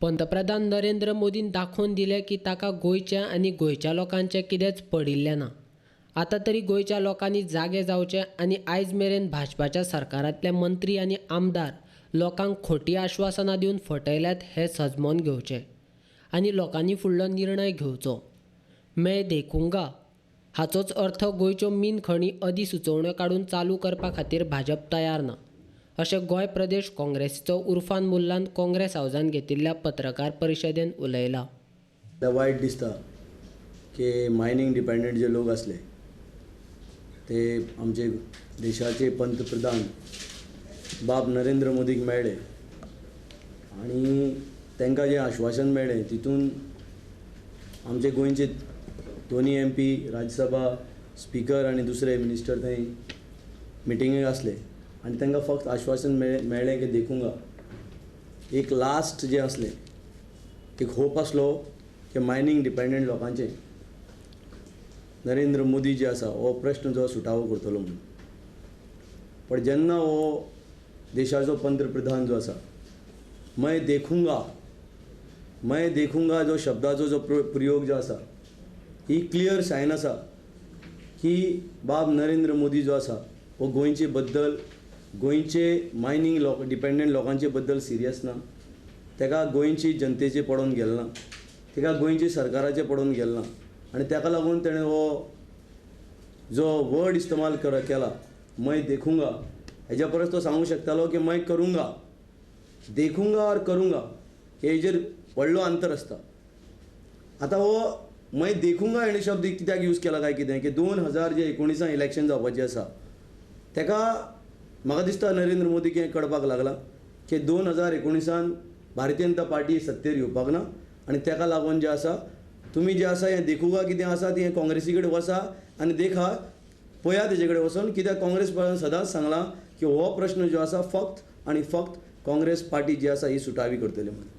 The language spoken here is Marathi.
पंतप्रधान नरेंद्र मोदीन दाखवून दिले की ताका गोयच्या आणि गोयच्या लोकांचे कितेंच पडिल्लें ना। आता तरी गोयच्या लोकांनी जागे जावचे आणि आयज मेरेन भाजपाच्या सरकारांतले मंत्री आणि आमदार लोकांक खोटी आश्वासनां दिवन फटयल्यात हे सजमोन घेवचे आणि लोकांनी फुडलो निर्णय घेवचो। मैं देखूंगा हाचोच अर्थ गोयच्यो मीन खणी अधिसुचोवण्यो काडून चालू करपा खातीर भाजप तयार ना, अशें गोंय प्रदेश काँग्रेसीचो उर्फान मुल्लान काँग्रेस हावजान घेतिल्ल्या पत्रकार परिशदेंत उलयला। वायट दिसता की मायनिंग डिपेंडंट जे लोक असले ते आमचे देशाचे पंतप्रधान बाब नरेंद्र मोदीक मेळ्ळे आणि तांकां जें आश्वासन मेळ्ळें तितून आमचे गोंयचे दोनी MP राज्यसभा स्पीकर आणि दुसरे मिनिस्टर थंय मिटिंगेक आसले आणि तांकां फक्त आश्वासन मेळ्ळें की देखूंगा। एक लास्ट जे असले एक होप आसलो की मायनिंग डिपेंडंट लोकांचे नरेंद्र मोदी जे आसा हो प्रश्न जो सुटावो करतलो म्हणून। पण जेन्ना हो देशाचो पंतप्रधान जो आसा मैं देखूंगा जो शब्दाचो जो प्रयोग जो आसा ही क्लियर सायन आसा की बाब नरेंद्र मोदी जो आसा हो गोंयचे बद्दल गोंयचे मायनिंग डिपेंडंट लोकांचे बद्दल सिरियस ना, ताका गोंयची जनतेचे पडून गेल ना, ताका गोंयची सरकाराचे पडून गेल ना आणि ताका लागून ताणें हो जो वर्ड इस्तेमाल केला मैं देखूंगा हेज्या परस तो सांगूंक शकतालो की मैं करूंगा। देखूंगा और करूंगा हेजेर व्हडलो अंतर आसता। आतां हो मैं देखूंगा हेणे शब्द कित्याक यूज केला काय कितें की 2019 इलेक्शन जावपाचें आसा ताका म्हाका दिसता नरेंद्र मोदीक हें कळपाक लागला की 2019 भारतीय जनता पार्टी सत्तेर येवपाक ना आणि ताका लागून जें आसा तुमी जें आसा हें देखूंगा कितें आसा तें काँग्रेसी कडेन वचा आनी देखा पळया तेजे कडेन वचून, कित्याक काँग्रेस पार्टीन सदांच सांगलां की हो प्रश्न जो आसा फक्त आनी फक्त काँग्रेस पार्टी जी आसा ही सुटावी करतली म्हणून।